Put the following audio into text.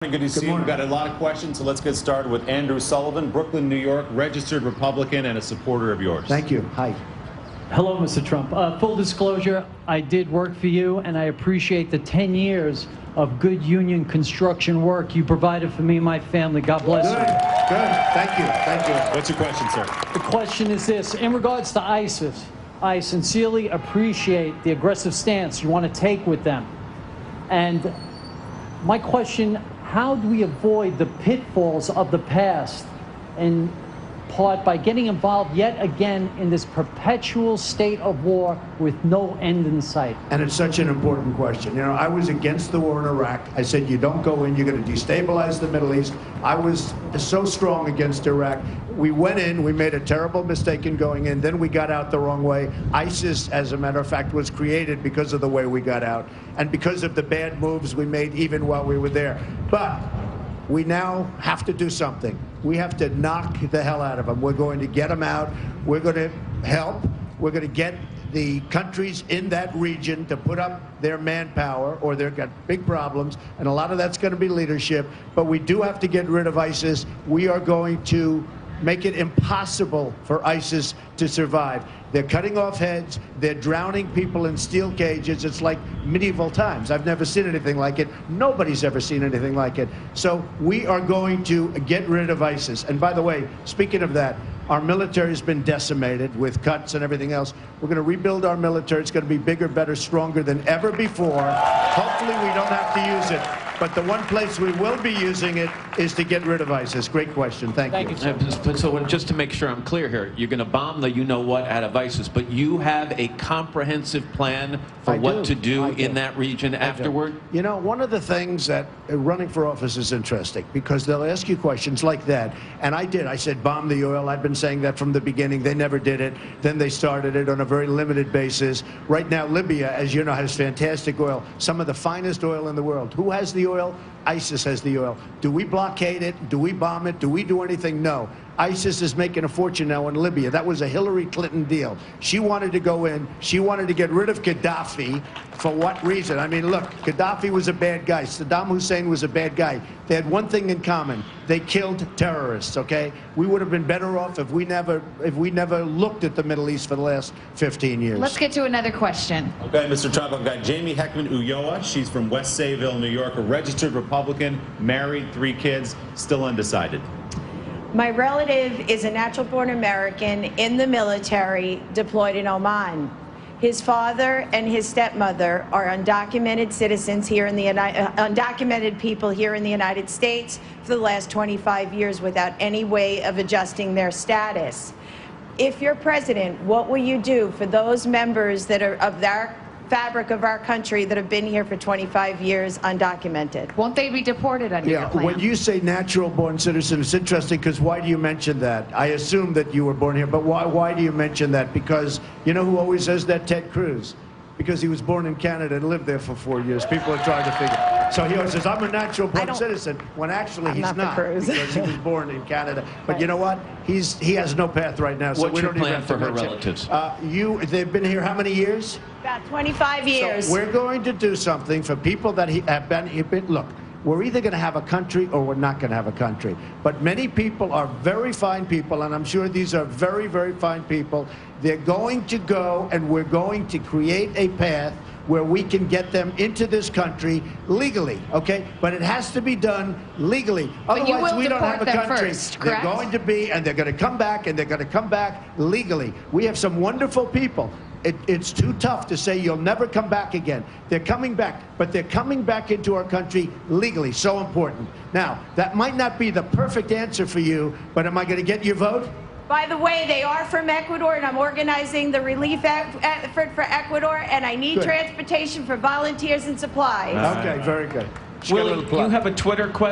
Good to see you. We've got a lot of questions, so let's get started with Andrew Sullivan, Brooklyn, New York, registered Republican and a supporter of yours. Thank you. Hi. Hello, Mr. Trump. Full disclosure, I did work for you, and I appreciate the 10 years of good union construction work you provided for me and my family. God bless you. Good. Thank you. Thank you. What's your question, sir? The question is this. In regards to ISIS, I sincerely appreciate the aggressive stance you want to take with them. And my question, how do we avoid the pitfalls of the past, in part by getting involved yet again in this perpetual state of war with no end in sight? And it's such an important question. You know, I was against the war in Iraq. I said, you don't go in, you're going to destabilize the Middle East. I was so strong against Iraq. We went in, we made a terrible mistake in going in, then we got out the wrong way. ISIS, as a matter of fact, was created because of the way we got out and because of the bad moves we made even while we were there. But we now have to do something. We have to knock the hell out of them. We're going to get them out. We're going to help. We're going to get the countries in that region to put up their manpower, or they've got big problems, and a lot of that's going to be leadership. But we do have to get rid of ISIS. We are going to make it impossible for ISIS to survive. They're cutting off heads. They're drowning people in steel cages. It's like medieval times. I've never seen anything like it. Nobody's ever seen anything like it. So we are going to get rid of ISIS. And by the way, speaking of that, our military has been decimated with cuts and everything else. We're going to rebuild our military. It's going to be bigger, better, stronger than ever before. Hopefully we don't have to use it. But the one place we will be using it is to get rid of ISIS. Great question. Thank you. So just to make sure I'm clear here, you're going to bomb the you-know-what out of ISIS, but you have a comprehensive plan for what to do in that region afterward? You know, one of the things that running for office is interesting, because they'll ask you questions like that. And I did. I said bomb the oil. I've been saying that from the beginning. They never did it. Then they started it on a very limited basis. Right now, Libya, as you know, has fantastic oil, some of the finest oil in the world. Who has the oil? ISIS has the oil. Do we blockade it? Do we bomb it? Do we do anything? No. ISIS is making a fortune now in Libya. That was a Hillary Clinton deal. She wanted to go in. She wanted to get rid of Gaddafi. For what reason? I mean, look, Gaddafi was a bad guy. Saddam Hussein was a bad guy. They had one thing in common. They killed terrorists, okay? We would have been better off if we never looked at the Middle East for the last 15 years. Let's get to another question. Okay, Mr. Trump, I've got Jamie Heckman Ulloa. She's from West Sayville, New York, a registered Republican, married, 3 kids, still undecided. My relative is a natural-born American in the military, deployed in Oman. His father and his stepmother are undocumented citizens here in the undocumented people here in the United States for the last 25 years without any way of adjusting their status. If you're president, what will you do for those members that are of our fabric of our country that have been here for 25 years undocumented? Won't they be deported under your plan? When you say natural-born citizen, it's interesting, because why do you mention that? I assume that you were born here, but why do you mention that? Because you know who always says that? Ted Cruz. Because he was born in Canada and lived there for 4 years. People are trying to figure. So he always says, I'm a natural-born citizen, when actually he's not, because he was born in Canada. But you know what? He has no path right now. So What's we your don't plan even have for to her mention. relatives? They've been here how many years? About 25 years. So we're going to do something for people that have been. Look, we're either going to have a country or we're not going to have a country. But many people are very fine people, and I'm sure these are very, very fine people. They're going to go, and we're going to create a path where we can get them into this country legally, okay? But it has to be done legally. Otherwise, we don't have a country. They're going to be, and they're going to come back, and they're going to come back legally. We have some wonderful people. It's too tough to say you'll never come back again. They're coming back, but they're coming back into our country legally. So important. Now, that might not be the perfect answer for you, but am I going to get your vote? By the way, they are from Ecuador, and I'm organizing the relief effort for Ecuador, and I need transportation for volunteers and supplies. Okay, very good. Willie, you have a Twitter question?